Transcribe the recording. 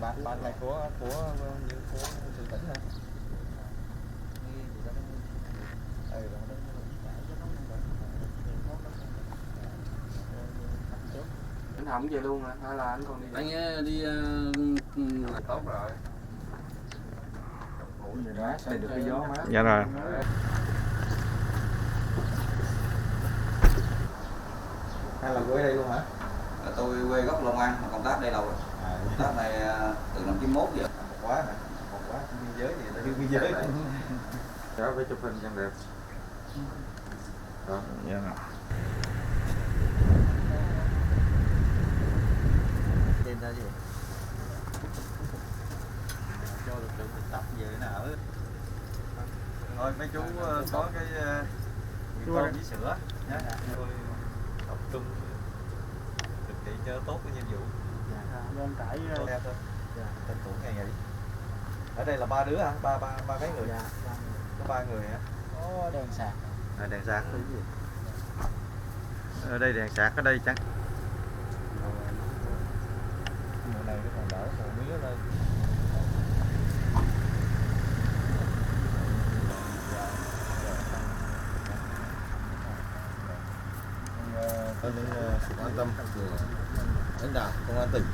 ban này của sự tỉnh hả? Anh không về luôn hả? Hay là anh còn đi? Anh đi tốt rồi. Đây được cái gió mát. Dạ rồi. Hay là quê đây luôn hả? Tôi quê gốc Long An, công tác đây lâu rồi. Công tác này từ năm 91 giờ. Một quá hả? Một quá biên giới gì? Tại biên giới. Cháu phải chụp hình cho đẹp. Đó. Dạ rồi. Tên ra gì? Cho lực lượng thực tập về nào hết. Thôi mấy chú có cái mì tôm với sữa nhé. Tôi tập trung thực hiện cho tốt cái nhiệm vụ. Lên trải Theo thôi. Tên tuổi ngày nghỉ. Ở đây là ba đứa hả? Ba mấy người? dạ, Có ba người hả? có đèn sạc. Đèn sạc cái gì? Ở đây đèn sạc ở đây chắc. Mùa này nó còn đỡ, mùa mía lên. Tôi sự quan tâm của lãnh đạo công an tỉnh